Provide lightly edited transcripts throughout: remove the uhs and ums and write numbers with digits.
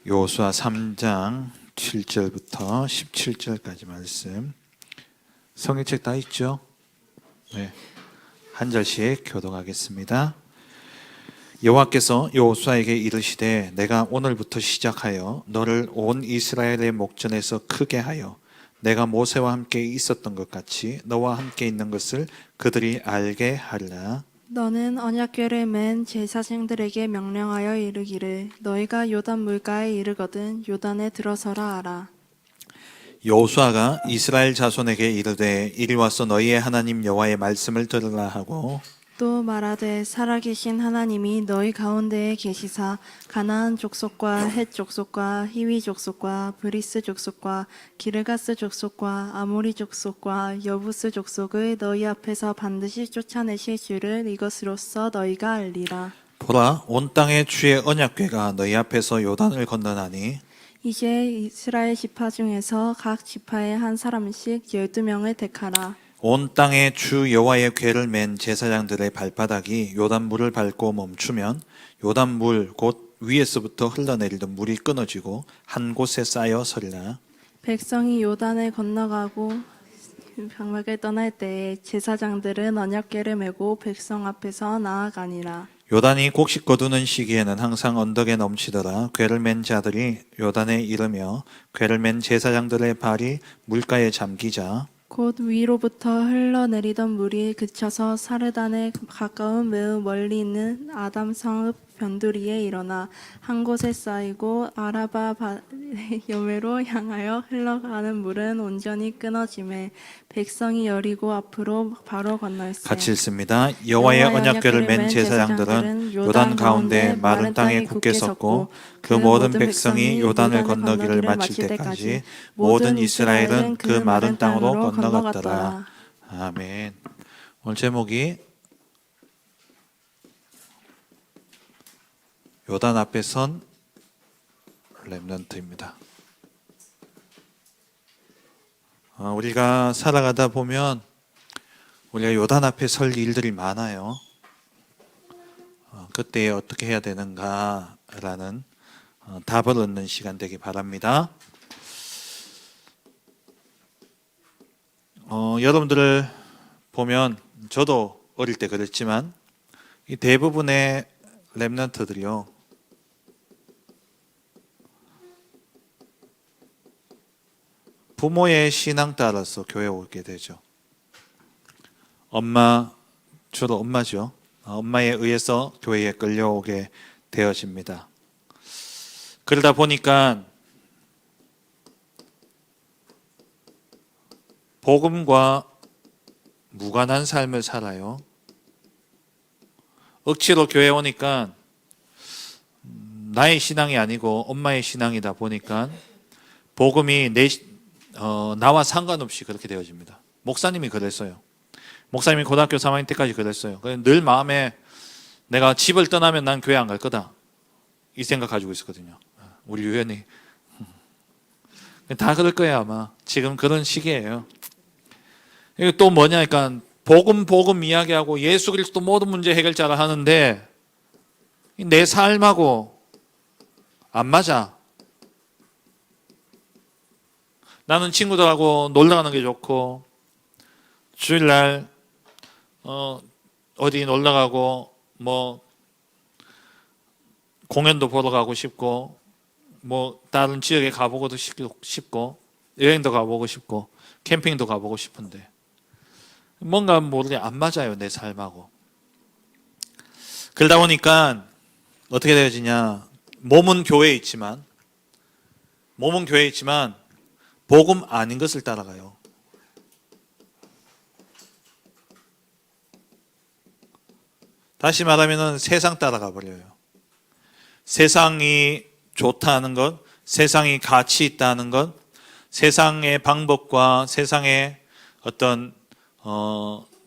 여호수아 3장 7절부터 17절까지 말씀. 성경책 다 있죠? 네. 한 절씩 교독하겠습니다. 여호와께서 여호수아에게 이르시되 내가 오늘부터 시작하여 너를 온 이스라엘의 목전에서 크게 하여 내가 모세와 함께 있었던 것 같이 너와 함께 있는 것을 그들이 알게 하리라. 너는 언약궤를 맨 제사장들에게 명령하여 이르기를 너희가 요단 물가에 이르거든 요단에 들어서라 하라. 여호수아가 이스라엘 자손에게 이르되 이리 와서 너희의 하나님 여호와의 말씀을 들으라 하고 또 말하되 살아계신 하나님이 너희 가운데에 계시사 가나안 족속과 헷 족속과 히위 족속과 브리스 족속과 기르가스 족속과 아모리 족속과 여부스 족속을 너희 앞에서 반드시 쫓아내실 줄을 이것으로써 너희가 알리라. 보라 온 땅의 주의 언약궤가 너희 앞에서 요단을 건너나니 이제 이스라엘 지파 중에서 각 지파에 한 사람씩 12명을 택하라. 온 땅의 주 여호와의 궤를 맨 제사장들의 발바닥이 요단물을 밟고 멈추면 요단물 곧 위에서부터 흘러내리던 물이 끊어지고 한 곳에 쌓여 서리라. 백성이 요단을 건너가고 방막을 떠날 때에 제사장들은 언약궤를 메고 백성 앞에서 나아가니라. 요단이 곡식 거두는 시기에는 항상 언덕에 넘치더라. 궤를 맨 자들이 요단에 이르며 궤를 맨 제사장들의 발이 물가에 잠기자 곧 위로부터 흘러내리던 물이 그쳐서 사르단에 가까운 매우 멀리 있는 아담 성읍 변두리에 일어나 한 곳에 쌓이고 아라바 여매로 향하여 흘러가는 물은 온전히 끊어지매 백성이 여리고 앞으로 바로 건널세. 같이 읽습니다. 여호와의 언약궤를 맨 제사장들은 요단 가운데 마른 땅에 굳게 섰고 그 모든 백성이 요단을 건너기를 마칠 때까지 모든 이스라엘은 그 마른 땅으로 건너갔더라. 아멘. 오늘 제목이 요단 앞에 선 렘넌트입니다. 우리가 살아가다 보면 우리가 요단 앞에 설 일들이 많아요. 그때 어떻게 해야 되는가라는 답을 얻는 시간 되기 바랍니다. 여러분들을 보면 저도 어릴 때 그랬지만 이 대부분의 렘넌트들이요. 부모의 신앙 따라서 교회에 오게 되죠. 주로 엄마죠. 엄마에 의해서 교회에 끌려오게 되어집니다. 그러다 보니까 복음과 무관한 삶을 살아요. 억지로 교회에 오니까 나의 신앙이 아니고 엄마의 신앙이다 보니까 복음이 나와 상관없이 그렇게 되어집니다. 목사님이 그랬어요. 목사님이 고등학교 3학년 때까지 그랬어요. 늘 마음에 내가 집을 떠나면 난 교회 안 갈 거다. 이 생각 가지고 있었거든요. 우리 유연이. 다 그럴 거예요 아마. 지금 그런 시기예요. 이게 또 뭐냐니까 복음 이야기하고 예수 그리스도 모든 문제 해결자라 하는데 내 삶하고 안 맞아. 나는 친구들하고 놀러 가는 게 좋고 주일날 어디 놀러 가고 뭐 공연도 보러 가고 싶고 뭐 다른 지역에 가보고도 싶고 여행도 가보고 싶고 캠핑도 가보고 싶은데 뭔가 모르게 안 맞아요 내 삶하고. 그러다 보니까 어떻게 되어지냐, 몸은 교회에 있지만 복음 아닌 것을 따라가요. 다시 말하면 세상 따라가 버려요. 세상이 좋다는 것, 세상이 가치 있다는 것, 세상의 방법과 세상의 어떤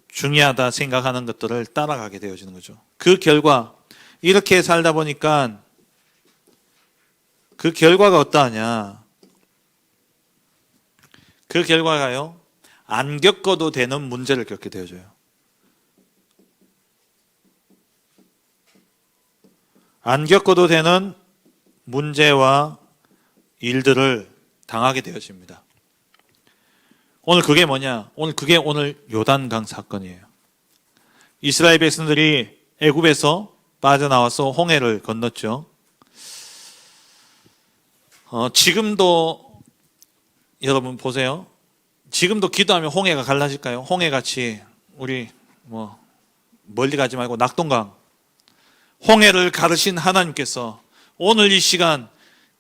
중요하다 생각하는 것들을 따라가게 되어지는 거죠. 그 결과 이렇게 살다 보니까 그 결과가 어떠하냐? 그 결과가요, 안 겪어도 되는 문제를 겪게 되어져요. 안 겪어도 되는 문제와 일들을 당하게 되어집니다. 오늘 그게 뭐냐? 그게 오늘 요단강 사건이에요. 이스라엘 백성들이 애굽에서 빠져나와서 홍해를 건넜죠. 지금도 여러분 보세요. 지금도 기도하면 홍해가 갈라질까요? 홍해같이 우리 멀리 가지 말고 낙동강, 홍해를 가르신 하나님께서 오늘 이 시간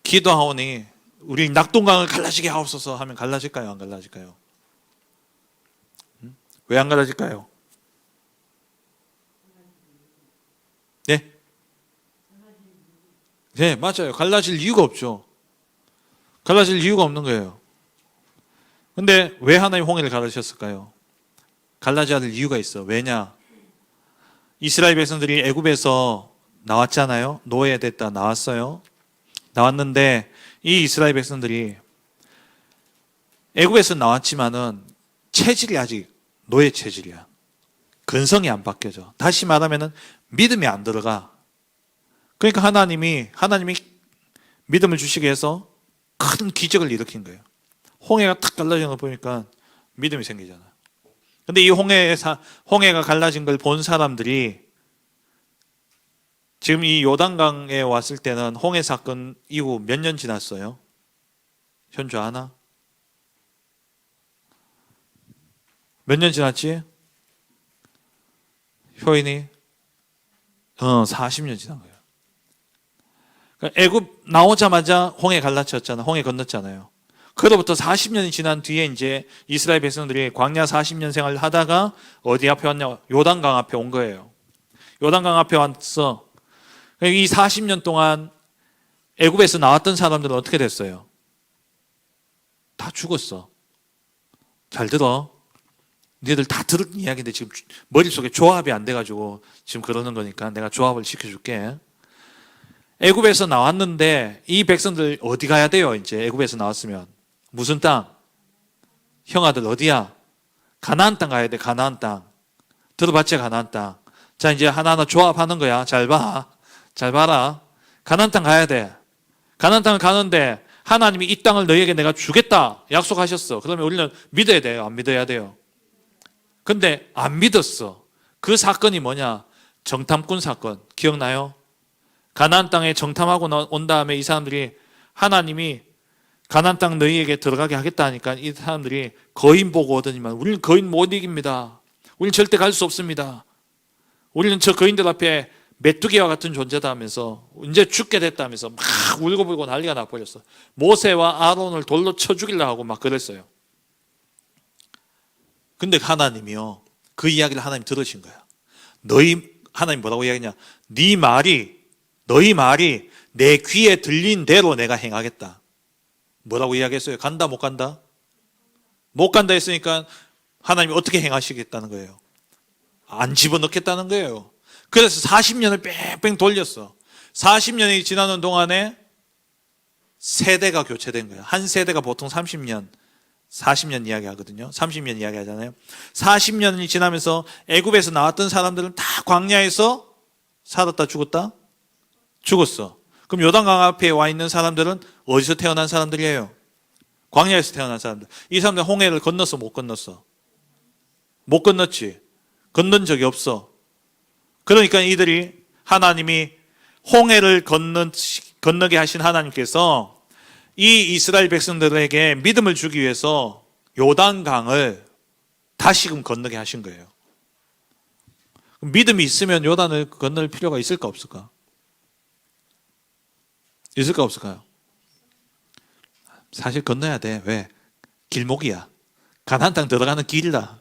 기도하오니 우리 낙동강을 갈라지게 하옵소서 하면 갈라질까요? 안 갈라질까요? 왜 안 갈라질까요? 네? 네, 맞아요. 갈라질 이유가 없죠. 갈라질 이유가 없는 거예요. 근데 왜 하나님 홍해를 가르셨을까요? 갈라져야 할 이유가 있어. 왜냐? 이스라엘 백성들이 애굽에서 나왔잖아요. 노예됐다 나왔어요. 나왔는데 이 이스라엘 백성들이 애굽에서 나왔지만은 체질이 아직 노예 체질이야. 근성이 안 바뀌어져. 다시 말하면은 믿음이 안 들어가. 그러니까 하나님이 믿음을 주시기 위해서 큰 기적을 일으킨 거예요. 홍해가 탁 갈라진 걸 보니까 믿음이 생기잖아. 근데 이 홍해가 갈라진 걸 본 사람들이 지금 이 요단강에 왔을 때는 홍해 사건 이후 몇 년 지났어요? 현주 아나? 몇 년 지났지? 효인이? 40년 지난 거예요. 그러니까 애굽 나오자마자 홍해 갈라쳤잖아. 홍해 건넜잖아요. 그로부터 40년이 지난 뒤에 이제 이스라엘 백성들이 광야 40년 생활을 하다가 어디 앞에 왔냐? 요단강 앞에 온 거예요. 요단강 앞에 왔어. 이 40년 동안 애굽에서 나왔던 사람들은 어떻게 됐어요? 다 죽었어. 잘 들어. 너희들 다 들은 이야기인데 지금 머릿속에 조합이 안 돼가지고 지금 그러는 거니까 내가 조합을 시켜줄게. 애굽에서 나왔는데 이 백성들 어디 가야 돼요? 이제 애굽에서 나왔으면 무슨 땅? 형아들 어디야? 가나안 땅 가야 돼. 가나안 땅. 들어봤지? 가나안 땅. 자, 이제 하나하나 조합하는 거야. 잘 봐. 잘 봐라. 가나안 땅 가야 돼. 가나안 땅을 가는데 하나님이 이 땅을 너희에게 내가 주겠다 약속하셨어. 그러면 우리는 믿어야 돼요? 안 믿어야 돼요? 근데 안 믿었어. 그 사건이 뭐냐? 정탐꾼 사건. 기억나요? 가나안 땅에 정탐하고 온 다음에 이 사람들이 하나님이 가나안 땅 너희에게 들어가게 하겠다 하니까 이 사람들이 거인 보고 오더니만 우리는 거인 못 이깁니다. 우리는 절대 갈 수 없습니다. 우리는 저 거인들 앞에 메뚜기와 같은 존재다 하면서 이제 죽게 됐다면서 막 울고불고 난리가 나버렸어. 모세와 아론을 돌로 쳐 죽이려고 하고 막 그랬어요. 근데 하나님이요, 그 이야기를 하나님 들으신 거야. 하나님 뭐라고 이야기했냐? 너희 말이 내 귀에 들린 대로 내가 행하겠다. 뭐라고 이야기했어요? 간다 못 간다? 못 간다 했으니까 하나님이 어떻게 행하시겠다는 거예요? 안 집어넣겠다는 거예요. 그래서 40년을 뺑뺑 돌렸어. 40년이 지나는 동안에 세대가 교체된 거예요. 한 세대가 보통 30년, 40년 이야기 하거든요. 30년 이야기 하잖아요. 40년이 지나면서 애굽에서 나왔던 사람들은 다 광야에서 살았다 죽었다? 죽었어. 그럼 요단강 앞에 와 있는 사람들은 어디서 태어난 사람들이에요? 광야에서 태어난 사람들. 이 사람들 홍해를 건넜어 못 건넜어? 못 건넜지. 건넌 적이 없어. 그러니까 이들이 하나님이 홍해를 건너게 하신 하나님께서 이 이스라엘 백성들에게 믿음을 주기 위해서 요단강을 다시금 건너게 하신 거예요. 믿음이 있으면 요단을 건널 필요가 있을까 없을까? 있을까 없을까요? 사실 건너야 돼. 왜? 길목이야. 가나안 땅 들어가는 길이다.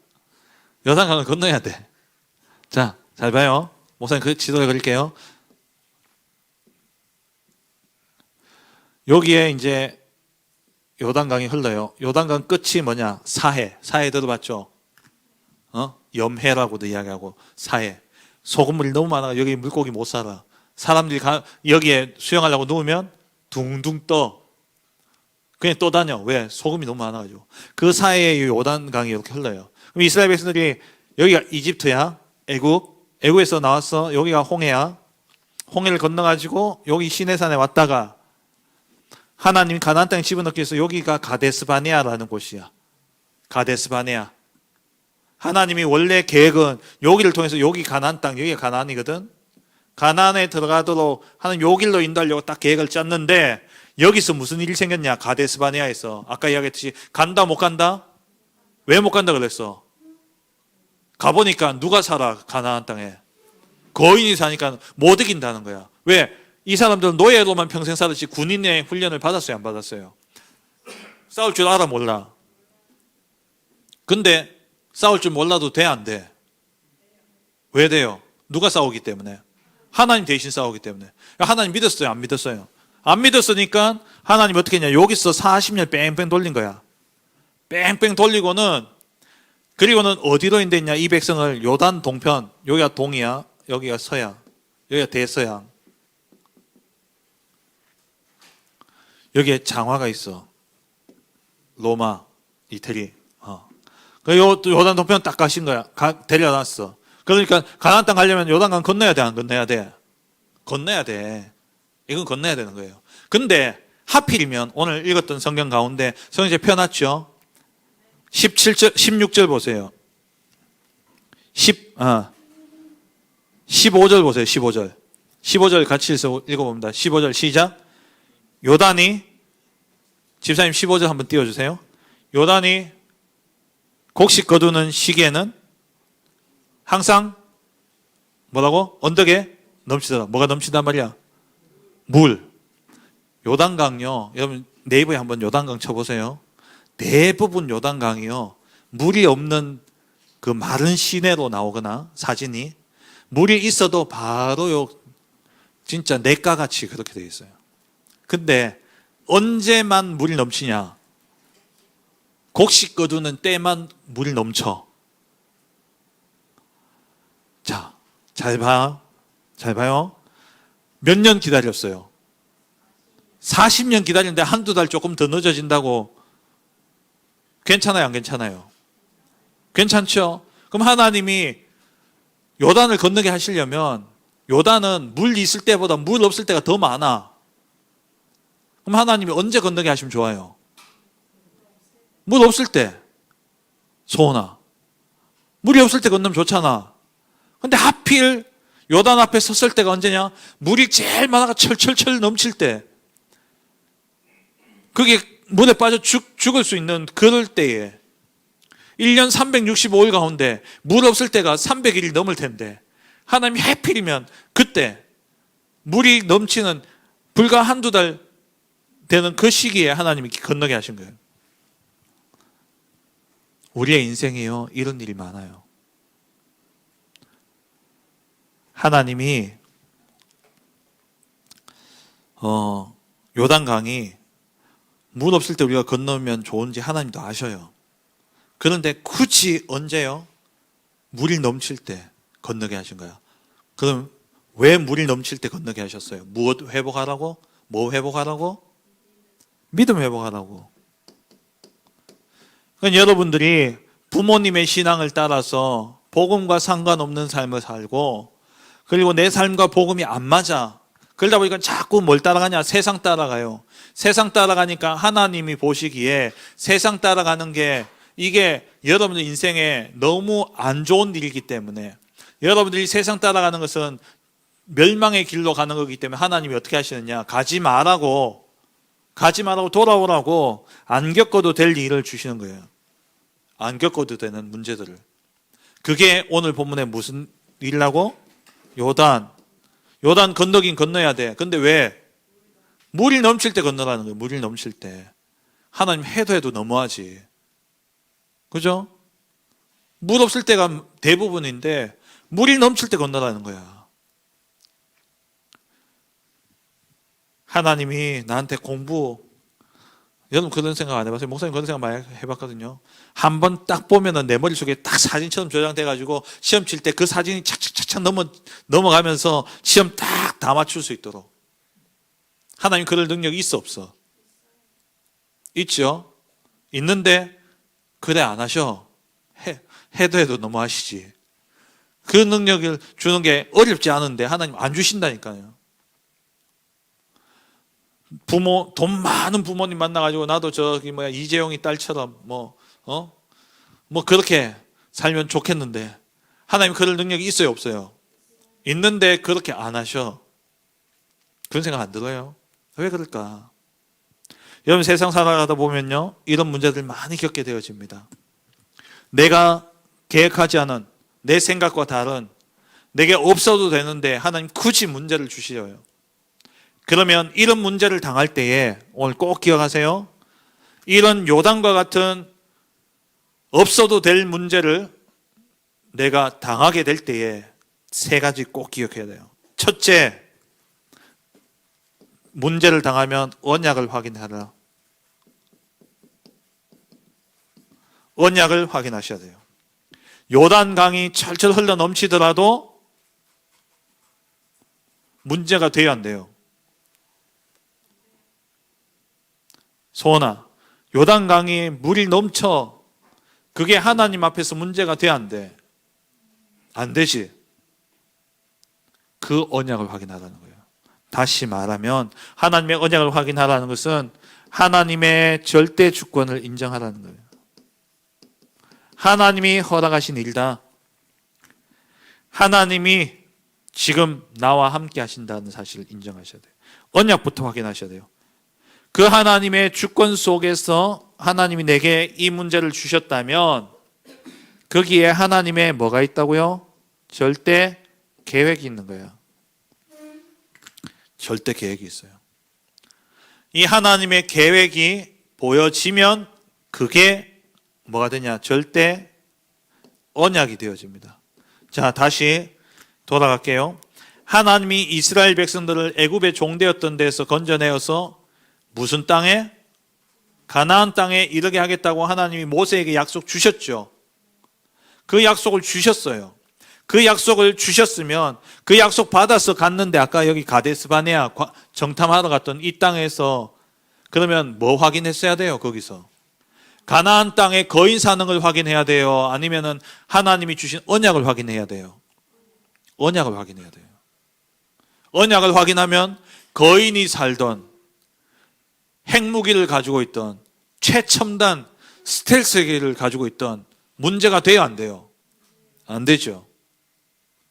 요단강을 건너야 돼. 자, 잘 봐요. 목사님 그 지도를 그릴게요. 여기에 이제 요단강이 흘러요. 요단강 끝이 뭐냐? 사해. 사해 들어봤죠? 염해라고도 이야기하고 사해. 소금물이 너무 많아. 여기 물고기 못 살아. 사람들이 여기에 수영하려고 누우면 둥둥 떠. 그냥 떠다녀. 왜? 소금이 너무 많아가지고. 그 사이에 요단강이 이렇게 흘러요. 그럼 이스라엘 백성들이 여기가 이집트야. 애굽에서 나왔어. 여기가 홍해야. 홍해를 건너가지고 여기 시내산에 왔다가 하나님이 가나안 땅에 집어넣기 위해서 여기가 가데스바네아라는 곳이야. 가데스바네아. 하나님이 원래 계획은 여기를 통해서 여기 가나안 땅, 여기가 가나안이거든. 가나안에 들어가도록 하나님 요 길로 인도하려고 딱 계획을 짰는데 여기서 무슨 일이 생겼냐? 가데스바네아에서 아까 이야기했듯이 간다 못 간다? 왜 못 간다 그랬어? 가보니까 누가 살아? 가나안 땅에 거인이 사니까 못 이긴다는 거야. 왜? 이 사람들은 노예로만 평생 살았지 군인의 훈련을 받았어요? 안 받았어요? 싸울 줄 알아? 몰라? 근데 싸울 줄 몰라도 돼? 안 돼? 왜 돼요? 누가 싸우기 때문에? 하나님 대신 싸우기 때문에. 하나님 믿었어요? 안 믿었어요? 안 믿었으니까 하나님 어떻게 했냐? 여기서 40년 뺑뺑 돌린 거야. 뺑뺑 돌리고는 그리고는 어디로 인도했냐? 이 백성을 요단 동편, 여기가 동이야, 여기가 서양, 여기가 대서양. 여기에 장화가 있어. 로마, 이태리. 그 요단 동편 딱 가신 거야. 데려놨어. 그러니까 가나안 땅 가려면 요단강 건너야 돼, 안 건너야 돼? 건너야 돼. 이건 건너야 되는 거예요. 근데 하필이면 오늘 읽었던 성경 가운데 성경에 펴놨죠. 17절, 16절 보세요. 15절 보세요. 15절. 15절 같이 읽어봅니다. 15절 시작. 요단이, 집사님 15절 한번 띄워주세요. 요단이 곡식 거두는 시기에는 항상 뭐라고? 언덕에 넘치더라. 뭐가 넘친단 말이야? 물. 요단강요. 여러분 네이버에 한번 요단강 쳐보세요. 대부분 요단강이요. 물이 없는 그 마른 시내로 나오거나 사진이 물이 있어도 바로 요 진짜 냇가같이 그렇게 되어 있어요. 근데 언제만 물이 넘치냐? 곡식 거두는 때만 물이 넘쳐. 자, 잘 봐요. 잘 봐요. 몇 년 기다렸어요? 40년 기다리는데 한두 달 조금 더 늦어진다고 괜찮아요? 안 괜찮아요? 괜찮죠? 그럼 하나님이 요단을 건너게 하시려면 요단은 물 있을 때보다 물 없을 때가 더 많아. 그럼 하나님이 언제 건너게 하시면 좋아요? 물 없을 때. 소원아. 물이 없을 때 건너면 좋잖아. 근데 하필 요단 앞에 섰을 때가 언제냐? 물이 제일 많아가 철철철 넘칠 때. 그게 물에 빠져 죽을 수 있는 그럴 때에 1년 365일 가운데 물 없을 때가 300일이 넘을 텐데 하나님이 하필이면 그때 물이 넘치는 불과 한두 달 되는 그 시기에 하나님이 건너게 하신 거예요. 우리의 인생이요, 이런 일이 많아요. 하나님이 요단강이 물 없을 때 우리가 건너면 좋은지 하나님도 아셔요. 그런데 굳이 언제요? 물이 넘칠 때 건너게 하신 거야. 그럼 왜 물이 넘칠 때 건너게 하셨어요? 무엇 회복하라고? 뭐 회복하라고? 믿음 회복하라고. 그러니까 여러분들이 부모님의 신앙을 따라서 복음과 상관없는 삶을 살고 그리고 내 삶과 복음이 안 맞아. 그러다 보니까 자꾸 뭘 따라가냐? 세상 따라가요. 세상 따라가니까 하나님이 보시기에 세상 따라가는 게 이게 여러분들 인생에 너무 안 좋은 일이기 때문에 여러분들이 세상 따라가는 것은 멸망의 길로 가는 거기 때문에 하나님이 어떻게 하시느냐? 가지 말라고 돌아오라고 안 겪어도 될 일을 주시는 거예요. 안 겪어도 되는 문제들을. 그게 오늘 본문에 무슨 일이라고? 요단 건너긴 건너야 돼. 근데 왜? 물이 넘칠 때 건너라는 거예요. 물이 넘칠 때. 하나님 해도 너무하지. 그죠? 물 없을 때가 대부분인데 물이 넘칠 때 건너라는 거야. 하나님이 나한테 여러분 그런 생각 안 해봤어요? 목사님 그런 생각 많이 해봤거든요. 한번 딱 보면은 내 머릿속에 딱 사진처럼 저장돼가지고 시험 칠 때 그 사진이 착착착착 넘어가면서 시험 딱 다 맞출 수 있도록. 하나님 그럴 능력이 있어 없어? 있죠? 있는데 그래 안 하셔. 해도 너무 하시지. 그 능력을 주는 게 어렵지 않은데 하나님 안 주신다니까요. 돈 많은 부모님 만나가지고 나도 이재용이 딸처럼 뭐 그렇게 살면 좋겠는데 하나님 그럴 능력이 있어요, 없어요? 있는데 그렇게 안 하셔. 그런 생각 안 들어요? 왜 그럴까? 여러분, 세상 살아가다 보면요, 이런 문제들 많이 겪게 되어집니다. 내가 계획하지 않은 내 생각과 다른, 내게 없어도 되는데 하나님 굳이 문제를 주시려요. 그러면 이런 문제를 당할 때에 오늘 꼭 기억하세요. 이런 요단과 같은 없어도 될 문제를 내가 당하게 될 때에 세 가지 꼭 기억해야 돼요. 첫째, 문제를 당하면 언약을 확인하라. 언약을 확인하셔야 돼요. 요단강이 철철 흘러 넘치더라도 문제가 돼야 안 돼요. 소원아, 요단강이 물이 넘쳐 그게 하나님 앞에서 문제가 돼야 안 돼? 안 되지. 그 언약을 확인하라는 거예요. 다시 말하면 하나님의 언약을 확인하라는 것은 하나님의 절대 주권을 인정하라는 거예요. 하나님이 허락하신 일이다. 하나님이 지금 나와 함께 하신다는 사실을 인정하셔야 돼요. 언약부터 확인하셔야 돼요. 그 하나님의 주권 속에서 하나님이 내게 이 문제를 주셨다면 거기에 하나님의 뭐가 있다고요? 절대 계획이 있는 거예요. 절대 계획이 있어요. 이 하나님의 계획이 보여지면 그게 뭐가 되냐? 절대 언약이 되어집니다. 자, 다시 돌아갈게요. 하나님이 이스라엘 백성들을 애굽의 종되었던 데서 건져내어서 무슨 땅에? 가나안 땅에 이르게 하겠다고 하나님이 모세에게 약속 주셨죠. 그 약속을 주셨어요. 그 약속을 주셨으면 그 약속 받아서 갔는데 아까 여기 가데스 바네아 정탐하러 갔던 이 땅에서 그러면 뭐 확인했어야 돼요? 거기서 가나안 땅에 거인 사는 걸 확인해야 돼요? 아니면은 하나님이 주신 언약을 확인해야 돼요? 언약을 확인해야 돼요. 언약을 확인하면 거인이 살던 핵무기를 가지고 있던 최첨단 스텔스기를 가지고 있던 문제가 돼요, 안 돼요? 안 되죠.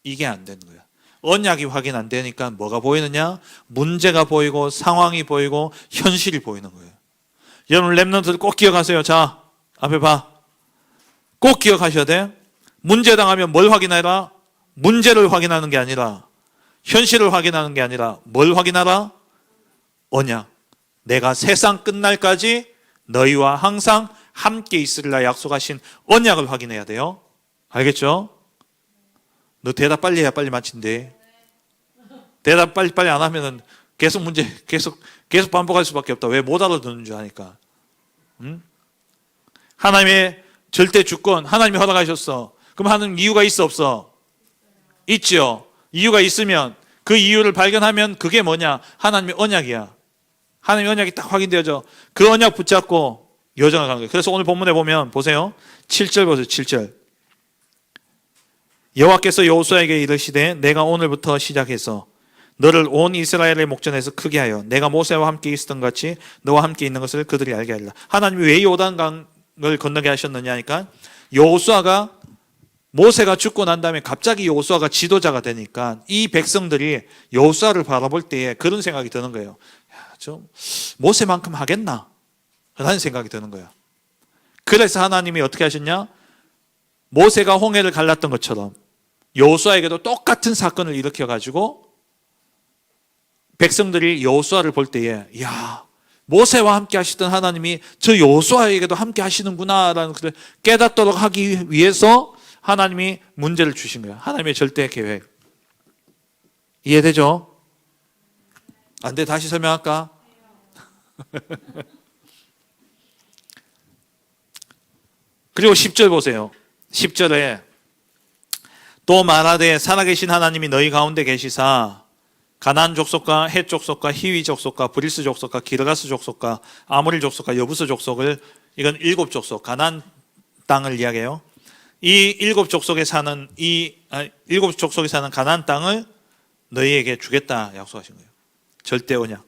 이게 안 되는 거야. 언약이 확인 안 되니까 뭐가 보이느냐? 문제가 보이고 상황이 보이고 현실이 보이는 거예요. 여러분, 렘넌트들 꼭 기억하세요. 자, 앞에 봐. 꼭 기억하셔야 돼. 문제 당하면 뭘 확인해라? 문제를 확인하는 게 아니라, 현실을 확인하는 게 아니라 뭘 확인하라? 언약. 내가 세상 끝날까지 너희와 항상 함께 있으리라 약속하신 언약을 확인해야 돼요. 알겠죠? 너 대답 빨리 해야 빨리 마친대. 대답 빨리 안 하면은 계속 문제 계속 반복할 수밖에 없다. 왜 못 알아듣는 줄 아니까. 응? 하나님의 절대 주권, 하나님이 허락하셨어. 그럼 하는 이유가 있어, 없어? 있죠. 이유가 있으면 그 이유를 발견하면 그게 뭐냐? 하나님의 언약이야. 하나님의 언약이 딱 확인되어져. 그 언약 붙잡고 여정을 가는 거예요. 그래서 오늘 본문에 보면 보세요. 7절 보세요. 7절. 여호와께서 여호수아에게 이르시되 내가 오늘부터 시작해서 너를 온 이스라엘의 목전에서 크게 하여 내가 모세와 함께 있었던 같이 너와 함께 있는 것을 그들이 알게 하리라. 하나님이 왜 요단강을 건너게 하셨느냐 하니까 여호수아가 모세가 죽고 난 다음에 갑자기 여호수아가 지도자가 되니까 이 백성들이 여호수아를 바라볼 때에 그런 생각이 드는 거예요. 야, 좀 모세만큼 하겠나? 라는 생각이 드는 거야. 그래서 하나님이 어떻게 하셨냐? 모세가 홍해를 갈랐던 것처럼 여호수아에게도 똑같은 사건을 일으켜가지고 백성들이 여호수아를 볼 때에 야, 모세와 함께 하시던 하나님이 저 여호수아에게도 함께 하시는구나라는 것을 깨닫도록 하기 위해서 하나님이 문제를 주신 거야. 하나님의 절대 계획. 이해되죠? 안 돼, 다시 설명할까? 그리고 10절 보세요. 10절에 또 말하되 살아계신 하나님이 너희 가운데 계시사 가나안 족속과 헷 족속과 히위 족속과 브리스 족속과 기르가스 족속과 아모리 족속과 여부스 족속을 이건 7족속 가나안 땅을 이야기해요. 이 7족속에 사는 7족속에 사는 가나안 땅을 너희에게 주겠다 약속하신 거예요. 절대 언약.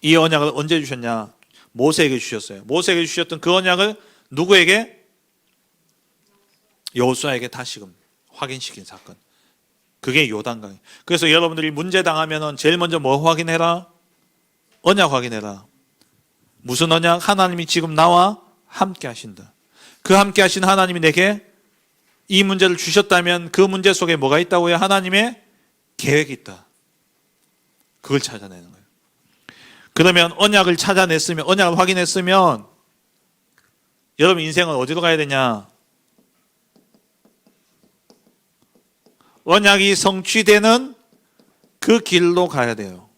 이 언약을 언제 주셨냐? 모세에게 주셨어요. 모세에게 주셨던 그 언약을 누구에게? 여호수아에게 다시금 확인시킨 사건. 그게 요단강. 그래서 여러분들이 문제 당하면은 제일 먼저 뭐 확인해라? 언약 확인해라. 무슨 언약? 하나님이 지금 나와 함께 하신다. 그 함께 하신 하나님이 내게 이 문제를 주셨다면 그 문제 속에 뭐가 있다고요? 하나님의 계획이 있다. 그걸 찾아내는 거예요. 그러면 언약을 찾아냈으면, 언약을 확인했으면 여러분 인생은 어디로 가야 되냐? 언약이 성취되는 그 길로 가야 돼요.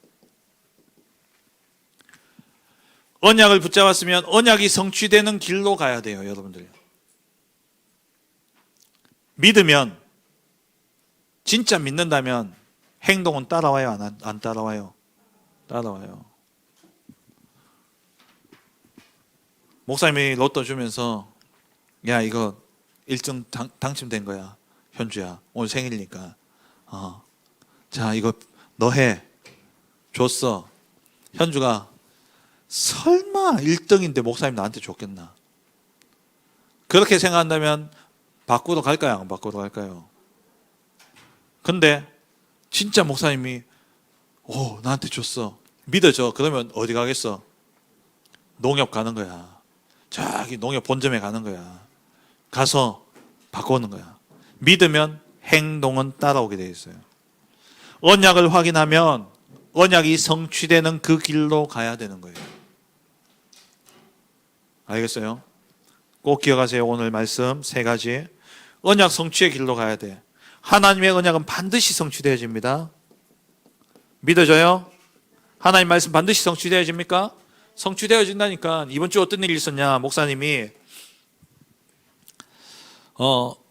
언약을 붙잡았으면 언약이 성취되는 길로 가야 돼요, 여러분들. 믿으면, 진짜 믿는다면 행동은 따라와요, 안 따라와요? 따라와요. 목사님이 로또 주면서 야, 이거 1등 당첨된 거야. 현주야, 오늘 생일이니까. 자, 이거 너 해. 줬어. 현주가 설마 1등인데 목사님 나한테 줬겠나? 그렇게 생각한다면 바꾸러 갈까요? 안 바꾸러 갈까요? 근데 진짜 목사님이 나한테 줬어. 믿어줘. 그러면 어디 가겠어? 농협 가는 거야. 저기 농협 본점에 가는 거야. 가서 바꾸는 거야. 믿으면 행동은 따라오게 돼 있어요. 언약을 확인하면 언약이 성취되는 그 길로 가야 되는 거예요. 알겠어요? 꼭 기억하세요. 오늘 말씀 3가지. 언약 성취의 길로 가야 돼. 하나님의 언약은 반드시 성취되어집니다. 믿어져요? 하나님 말씀 반드시 성취되어집니까? 성취되어진다니까. 이번 주 어떤 일이 있었냐? 목사님이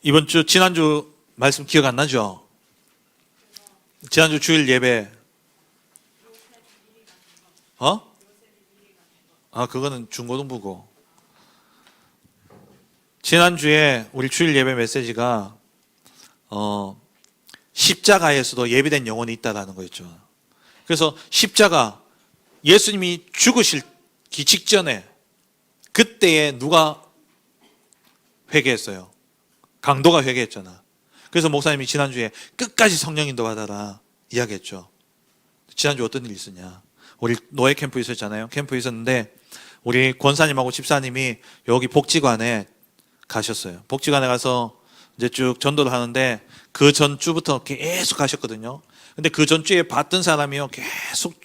이번 주 지난주 말씀 기억 안 나죠? 지난주 주일 예배 그거는 중고등부고. 지난주에 우리 주일 예배 메시지가 십자가에서도 예비된 영혼이 있다라는 거였죠. 그래서 십자가, 예수님이 죽으시기 직전에 그때에 누가 회개했어요? 강도가 회개했잖아. 그래서 목사님이 지난주에 끝까지 성령 인도 받아라 이야기했죠. 지난주 어떤 일이 있었냐? 우리 노예 캠프 있었잖아요. 캠프 있었는데 우리 권사님하고 집사님이 여기 복지관에 가셨어요. 복지관에 가서 이제 쭉 전도를 하는데 그 전주부터 계속 가셨거든요. 근데 그 전주에 봤던 사람이요 계속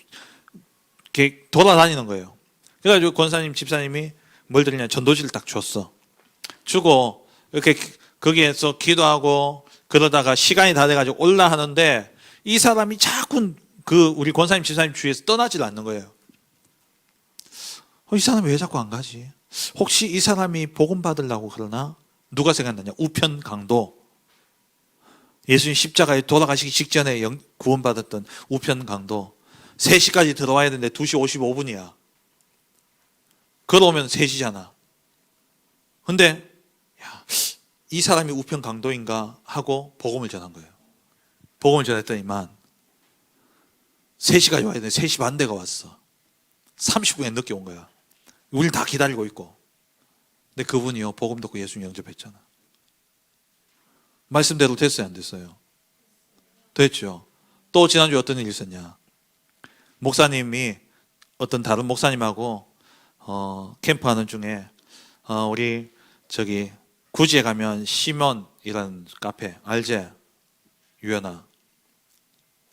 이렇게 돌아다니는 거예요. 그래가지고 권사님, 집사님이 뭘 드리냐? 전도지를 딱 줬어. 주고 이렇게 거기에서 기도하고 그러다가 시간이 다 돼가지고 올라 하는데 이 사람이 자꾸 그 우리 권사님, 집사님 주위에서 떠나질 않는 거예요. 이 사람이 왜 자꾸 안 가지? 혹시 이 사람이 복음 받으려고 그러나? 누가 생각나냐? 우편 강도. 예수님 십자가에 돌아가시기 직전에 구원받았던 우편 강도. 3시까지 들어와야 되는데 2시 55분이야. 걸어오면 3시잖아. 근데 이 사람이 우편 강도인가 하고 복음을 전한 거예요. 복음을 전했더니만 3시까지 와야 되는데 3시 반대가 왔어. 30분에 늦게 온 거야. 우리를 다 기다리고 있고. 근데 그분이요 복음 듣고 예수님 영접했잖아. 말씀대로 됐어요, 안 됐어요? 됐죠. 또 지난주에 어떤 일이 있었냐? 목사님이 어떤 다른 목사님하고 캠프하는 중에 우리 저기 구지에 가면 시몬이라는 카페 알제? 유연아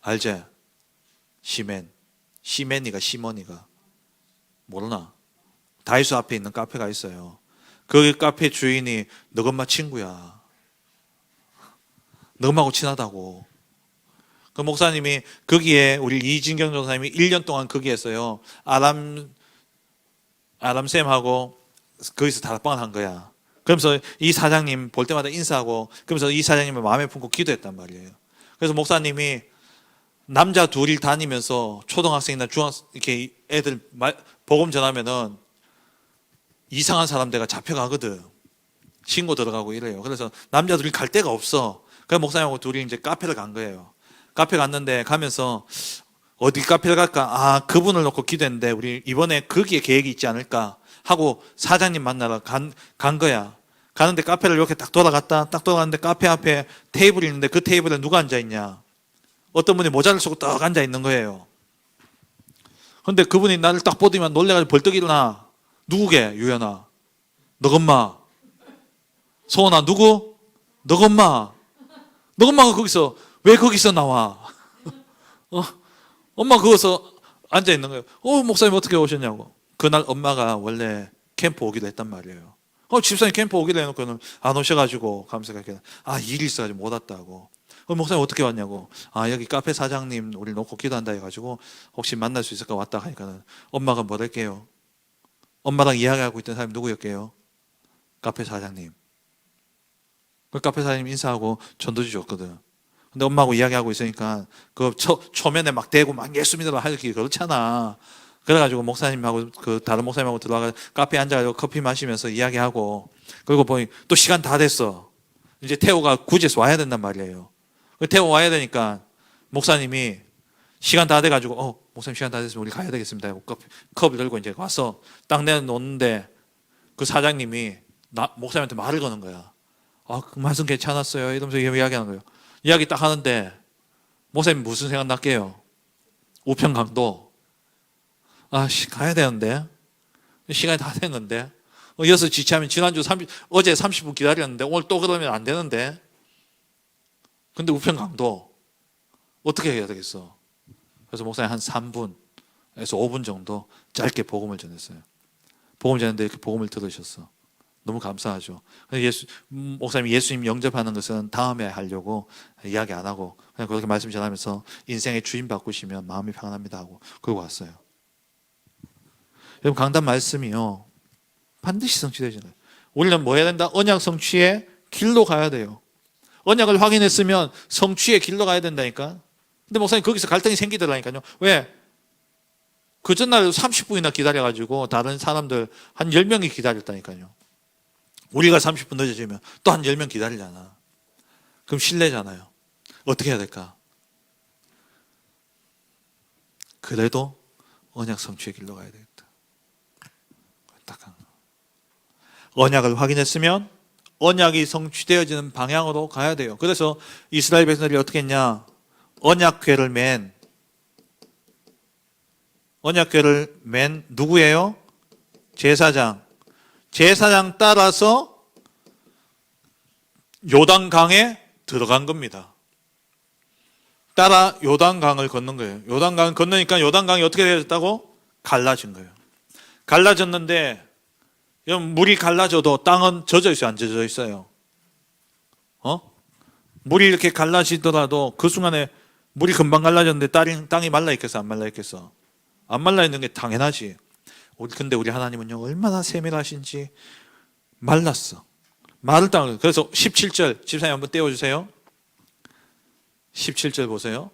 알제? 시멘이가 시몬이가 모르나? 다이소 앞에 있는 카페가 있어요. 그 카페 주인이 너 엄마 친구야. 너 엄마하고 친하다고. 그 목사님이 거기에 우리 이진경 전사님이 1년 동안 거기에서요 아람쌤하고 거기서 다락방을 한 거야. 그러면서 이 사장님 볼 때마다 인사하고 그러면서 이 사장님을 마음에 품고 기도했단 말이에요. 그래서 목사님이 남자 둘이 다니면서 초등학생이나 중학생 이렇게 애들 복음 전하면은 이상한 사람들가 잡혀가거든. 신고 들어가고 이래요. 그래서 남자들이 갈 데가 없어. 그래서 목사님하고 둘이 이제 카페를 간 거예요. 카페 갔는데 가면서 어디 카페를 갈까? 그분을 놓고 기도했는데 우리 이번에 거기에 계획이 있지 않을까 하고 사장님 만나러 간 거야. 가는데 카페를 이렇게 딱 돌아갔는데 카페 앞에 테이블이 있는데 그 테이블에 누가 앉아있냐? 어떤 분이 모자를 쓰고 딱 앉아있는 거예요. 근데 그분이 나를 딱 보더니만 놀래가지고 벌떡 일어나. 누구게? 유연아. 너엄마. 소원아 누구? 너엄마. 너엄마가 거기서 왜 거기서 나와? 엄마 거기서 앉아있는 거예요. 목사님 어떻게 오셨냐고. 그날 엄마가 원래 캠프 오기로 했단 말이에요. 집사님 캠프 오기로 해놓고는 안 오셔가지고 감사하게 일이 있어가지고 못 왔다고. 목사님 어떻게 왔냐고. 여기 카페 사장님 우리 놓고 기도한다 해가지고 혹시 만날 수 있을까 왔다 하니까는 엄마가 뭐랄게요. 엄마랑 이야기하고 있던 사람이 누구였게요? 카페 사장님. 그 카페 사장님 인사하고 전도지 줬거든. 근데 엄마하고 이야기하고 있으니까 그 초면에 막 대고 막 예수 믿으라 하기 그렇잖아. 그래가지고 목사님하고 그 다른 목사님하고 들어와서 카페에 앉아가지고 커피 마시면서 이야기하고 그리고 보니 또 시간 다 됐어. 이제 태호가 구제에서 와야 된단 말이에요. 태호 와야 되니까 목사님이 시간 다 돼가지고 목사님 시간 다 됐으면 우리 가야 되겠습니다 하고 컵을 들고 이제 와서 딱 내놓는데 그 사장님이 목사님한테 말을 거는 거야. 그 말씀 괜찮았어요 이러면서 이야기하는 거예요. 이야기 딱 하는데 목사님 무슨 생각 났게요? 우편강도 가야 되는데 시간이 다 됐는데 이어서 지체하면 어제 30분 기다렸는데 오늘 또 그러면 안 되는데 근데 우편강도 어떻게 해야 되겠어? 그래서 목사님 한 3분에서 5분 정도 짧게 복음을 전했어요. 복음 전했는데 이렇게 복음을 들으셨어. 너무 감사하죠. 목사님이 예수님 영접하는 것은 다음에 하려고 이야기 안 하고 그냥 그렇게 말씀 전하면서 인생의 주인 바꾸시면 마음이 편안합니다 하고 그러고 왔어요. 여러분 강단 말씀이요 반드시 성취되잖아요. 우리는 뭐 해야 된다? 언약 성취의 길로 가야 돼요. 언약을 확인했으면 성취의 길로 가야 된다니까. 근데 목사님 거기서 갈등이 생기더라니까요. 왜? 그 전날 30분이나 기다려가지고 다른 사람들 한 10명이 기다렸다니까요. 우리가 30분 늦어지면 또 한 10명 기다리잖아. 그럼 실례잖아요. 어떻게 해야 될까? 그래도 언약 성취의 길로 가야 되겠다. 언약을 확인했으면 언약이 성취되어지는 방향으로 가야 돼요. 그래서 이스라엘 백성들이 어떻게 했냐? 언약궤를 맨 누구예요? 제사장. 제사장 따라서 요단강에 들어간 겁니다. 따라 요단강을 건넌 거예요. 요단강을 건너니까 요단강이 어떻게 되었다고? 갈라진 거예요. 갈라졌는데 물이 갈라져도 땅은 젖어 있어요? 안 젖어 있어요? 물이 이렇게 갈라지더라도 그 순간에 물이 금방 갈라졌는데 땅이 말라 있겠어? 안 말라 있겠어? 안 말라 있는 게 당연하지. 근데 우리 하나님은요 얼마나 세밀하신지 말랐어. 마를 땅을. 그래서 17절 집사님 한번 떼어주세요. 17절 보세요.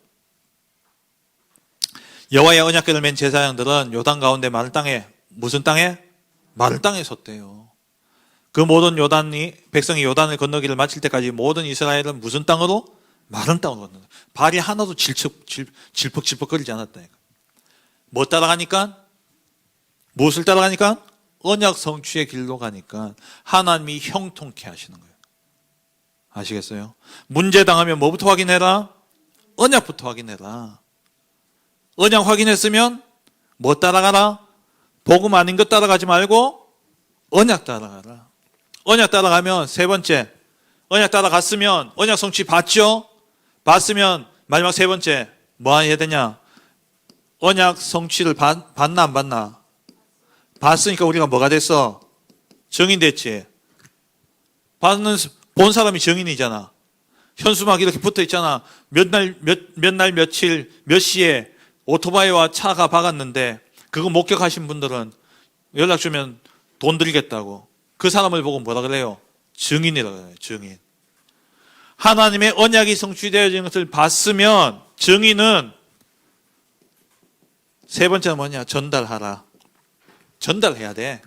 여호와의 언약궤를 맨 제사장들은 요단 가운데 마를 땅에 무슨 땅에? 마를 땅에 섰대요. 그 모든 백성이 요단을 건너기를 마칠 때까지 모든 이스라엘은 무슨 땅으로? 마른 땅으로 건너는 거예요. 발이 하나도 질퍽질퍽거리지 않았다니까. 뭐 따라가니까? 무엇을 따라가니까? 언약 성취의 길로 가니까 하나님이 형통케 하시는 거예요. 아시겠어요? 문제 당하면 뭐부터 확인해라? 언약부터 확인해라. 언약 확인했으면 뭐 따라가라? 복음 아닌 것 따라가지 말고 언약 따라가라. 언약 따라가면 세 번째, 언약 따라갔으면 언약 성취 봤죠? 봤으면 마지막 세 번째 뭐 해야 되냐? 언약 성취를 봤나 안 봤나? 봤으니까 우리가 뭐가 됐어? 증인됐지. 본 사람이 증인이잖아. 현수막 이렇게 붙어 있잖아. 몇 날 며칠 몇 시에 오토바이와 차가 박았는데 그거 목격하신 분들은 연락 주면 돈 드리겠다고. 그 사람을 보고 뭐라 그래요? 증인이라고 해요. 증인. 하나님의 언약이 성취되어지는 것을 봤으면 증인은 세 번째는 뭐냐? 전달하라. 전달해야 돼.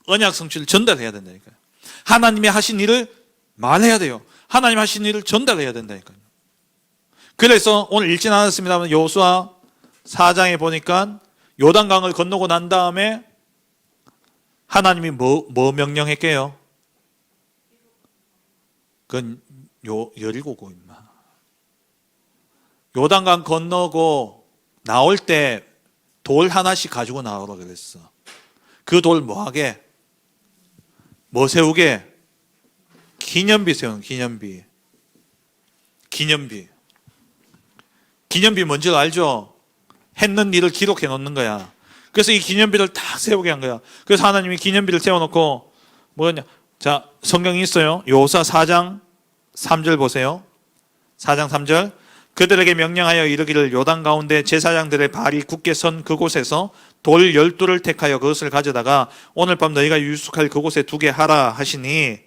언약 성취를 전달해야 된다니까요. 하나님이 하신 일을 말해야 돼요. 하나님 하신 일을 전달해야 된다니까요. 그래서 오늘 읽진 않았습니다만 여호수아 4장에 보니까 요단강을 건너고 난 다음에 하나님이 뭐 명령했게요? 그건 여리고고 임마. 요단강 건너고 나올 때 돌 하나씩 가지고 나오라 그랬어. 그 돌 뭐하게? 뭐 세우게? 기념비 세우는 기념비. 기념비 뭔지 알죠? 했는 일을 기록해 놓는 거야. 그래서 이 기념비를 딱 세우게 한 거야. 그래서 하나님이 기념비를 세워놓고 뭐냐? 자, 성경이 있어요. 여호수아 4장 3절 보세요. 4장 3절. 그들에게 명령하여 이르기를 요단 가운데 제사장들의 발이 굳게 선 그곳에서 돌 12를 택하여 그것을 가져다가 오늘 밤 너희가 유숙할 그곳에 두게 하라 하시니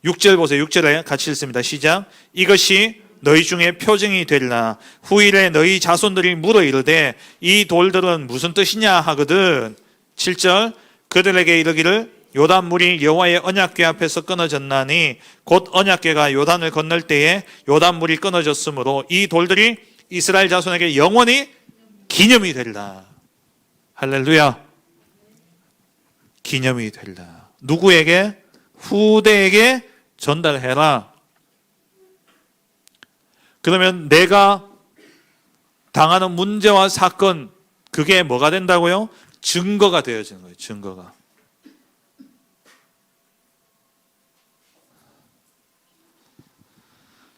6절 보세요. 6절에 같이 읽습니다. 시작. 이것이 너희 중에 표징이 되리라. 후일에 너희 자손들이 물어 이르되 이 돌들은 무슨 뜻이냐 하거든. 7절. 그들에게 이르기를 요단 물이 여호와의 언약궤 앞에서 끊어졌나니 곧 언약궤가 요단을 건널 때에 요단 물이 끊어졌으므로 이 돌들이 이스라엘 자손에게 영원히 기념이 되리라. 할렐루야. 기념이 되리라. 누구에게? 후대에게 전달해라. 그러면 내가 당하는 문제와 사건, 그게 뭐가 된다고요? 증거가 되어지는 거예요. 증거가.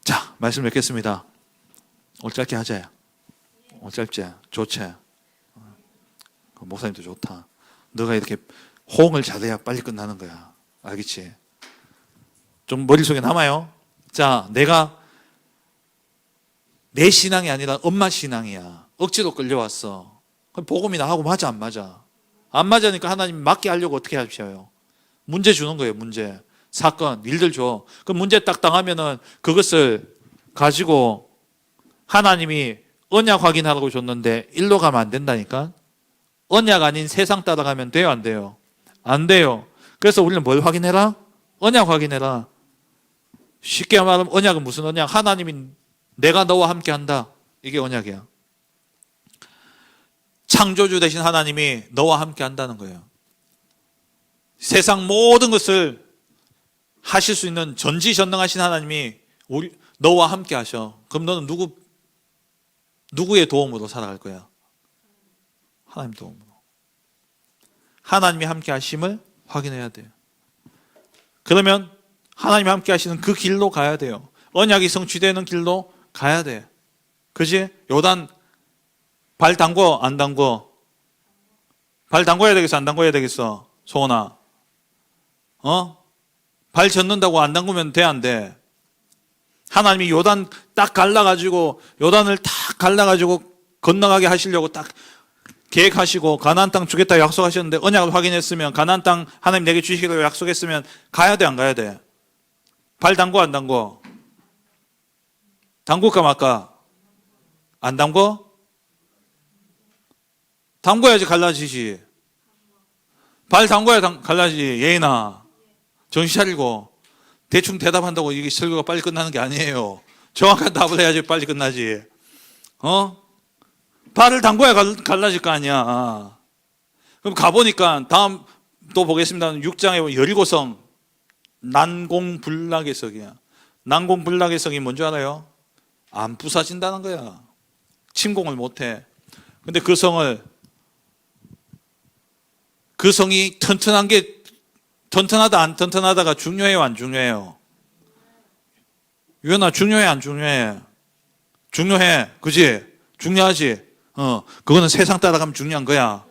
자, 말씀 맺겠습니다. 오늘 짧게 하자. 오늘 짧지? 좋지? 목사님도 좋다. 너가 이렇게 호응을 잘해야 빨리 끝나는 거야. 알겠지? 좀 머릿속에 남아요. 자, 내가 내 신앙이 아니라 엄마 신앙이야. 억지로 끌려왔어. 그럼 복음이나 하고 맞아 안 맞아? 안 맞으니까 하나님 맞게 하려고 어떻게 하셔요? 문제 주는 거예요. 문제. 사건, 일들 줘. 그 문제 딱 당하면은 그것을 가지고 하나님이 언약 확인하라고 줬는데 일로 가면 안 된다니까? 언약 아닌 세상 따라가면 돼요? 안 돼요? 안 돼요. 그래서 우리는 뭘 확인해라? 언약 확인해라. 쉽게 말하면 언약은 무슨 언약? 하나님이 내가 너와 함께 한다. 이게 언약이야. 창조주 되신 하나님이 너와 함께 한다는 거예요. 세상 모든 것을 하실 수 있는 전지전능하신 하나님이 너와 함께 하셔. 그럼 너는 누구의 도움으로 살아갈 거야? 하나님 도움으로. 하나님이 함께 하심을 확인해야 돼요. 그러면 하나님이 함께 하시는 그 길로 가야 돼요. 언약이 성취되는 길로 가야 돼. 그지? 요단 발 담궈 안 담궈? 발 담궈야 되겠어 안 담궈야 되겠어? 소원아. 발 젓는다고 안 담그면 돼 안 돼? 하나님이 요단 딱 갈라가지고 요단을 딱 갈라가지고 건너가게 하시려고 딱 계획하시고 가나안 땅 주겠다 약속하셨는데 언약을 확인했으면 가나안 땅 하나님 내게 주시기로 약속했으면 가야 돼 안 가야 돼? 발 담궈 안 담궈? 담글까 말까? 안 담궈? 담궈야지 갈라지지. 발 담궈야 갈라지지. 예인아 정신 차리고. 대충 대답한다고 이게 설교가 빨리 끝나는 게 아니에요. 정확한 답을 해야지 빨리 끝나지. 발을 담궈야 갈라질 거 아니야. 그럼 가보니까 다음 또 보겠습니다. 6장에 보면 여리고성 난공불락의 성이야. 난공불락의 성이 뭔지 알아요? 안 부사진다는 거야. 침공을 못해. 근데 그 성이 튼튼하다 안 튼튼하다가 중요해요 안 중요해요? 유연아 중요해 안 중요해? 중요해. 그지? 중요하지? 그거는 세상 따라가면 중요한 거야.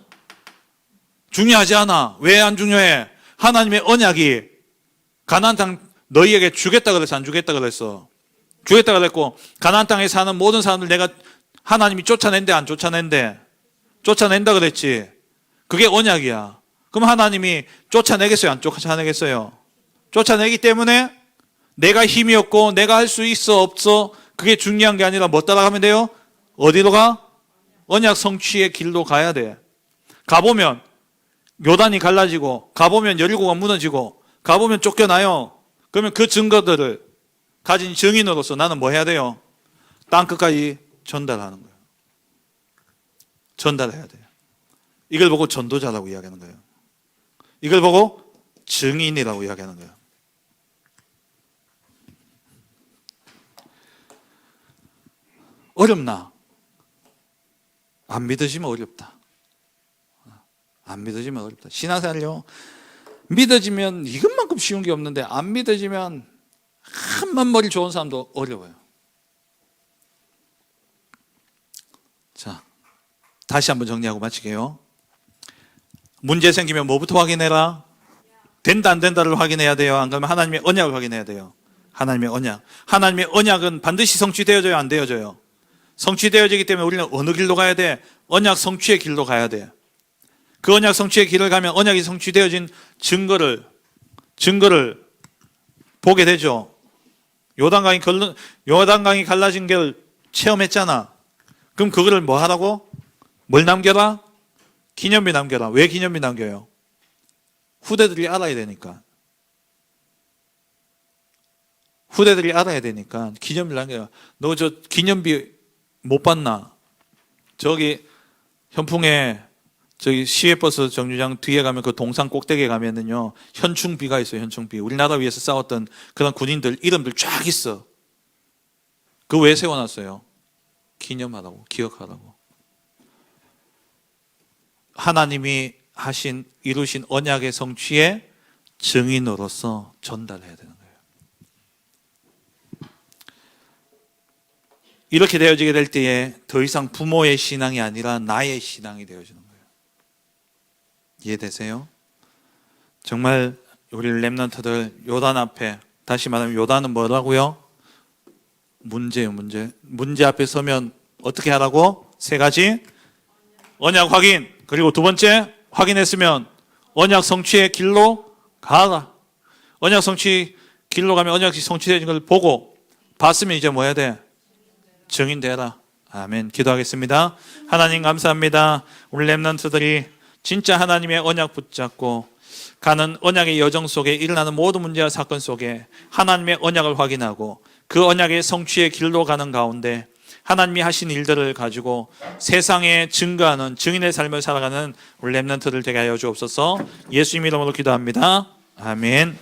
중요하지 않아. 왜 안 중요해? 하나님의 언약이 가나안 땅 너희에게 주겠다 그랬어 안 주겠다 그랬어? 주겠다 그랬고 가나안 땅에 사는 모든 사람들 내가 하나님이 쫓아낸대 안 쫓아낸대? 쫓아낸다 그랬지. 그게 언약이야. 그럼 하나님이 쫓아내겠어요 안 쫓아내겠어요? 쫓아내기 때문에 내가 힘이 없고 내가 할 수 있어 없어 그게 중요한 게 아니라 뭐 따라가면 돼요? 어디로 가? 언약 성취의 길로 가야 돼. 가보면 요단이 갈라지고 가보면 여리고가 무너지고 가보면 쫓겨나요. 그러면 그 증거들을 가진 증인으로서 나는 뭐 해야 돼요? 땅끝까지 전달하는 거예요. 전달해야 돼요. 이걸 보고 전도자라고 이야기하는 거예요. 이걸 보고 증인이라고 이야기하는 거예요. 어렵나? 안 믿어지면 어렵다. 안 믿어지면 어렵다. 신앙생활요, 믿어지면 이것만큼 쉬운 게 없는데 안 믿어지면 한만 머리 좋은 사람도 어려워요. 자, 다시 한번 정리하고 마치게요. 문제 생기면 뭐부터 확인해라? 된다 안 된다를 확인해야 돼요. 안 그러면 하나님의 언약을 확인해야 돼요. 하나님의 언약. 하나님의 언약은 반드시 성취되어져요, 안 되어져요? 성취되어지기 때문에 우리는 어느 길로 가야 돼? 언약 성취의 길로 가야 돼. 그 언약 성취의 길을 가면 언약이 성취되어진 증거를 보게 되죠. 요단강이 갈라진 걸 체험했잖아. 그럼 그거를 뭐 하라고? 뭘 남겨라? 기념비 남겨라. 왜 기념비 남겨요? 후대들이 알아야 되니까. 후대들이 알아야 되니까 기념비 남겨요. 너 저 기념비 못 봤나? 저기 현풍에 저기 시외버스 정류장 뒤에 가면 그 동상 꼭대기에 가면은요, 현충비가 있어요. 현충비. 우리나라 위해서 싸웠던 그런 군인들 이름들 쫙 있어. 그거 왜 세워놨어요? 기념하라고, 기억하라고. 하나님이 이루신 언약의 성취의 증인으로서 전달해야 되는 거예요. 이렇게 되어지게 될 때에 더 이상 부모의 신앙이 아니라 나의 신앙이 되어지는 거예요. 이해되세요? 정말 우리 렘넌트들 요단 앞에, 다시 말하면 요단은 뭐라고요? 문제예요, 문제. 문제 앞에 서면 어떻게 하라고? 세 가지. 언약 확인. 그리고 두 번째, 확인했으면 언약 성취의 길로 가라. 언약 성취 길로 가면 언약이 성취되는 걸 보고 봤으면 이제 뭐 해야 돼? 증인되라. 아멘. 기도하겠습니다. 하나님 감사합니다. 우리 렘넌트들이 진짜 하나님의 언약 붙잡고 가는 언약의 여정 속에 일어나는 모든 문제와 사건 속에 하나님의 언약을 확인하고 그 언약의 성취의 길로 가는 가운데 하나님이 하신 일들을 가지고 세상에 증거하는 증인의 삶을 살아가는 우리 렘넌트들 되게 하여 주옵소서. 예수님 이름으로 기도합니다. 아멘.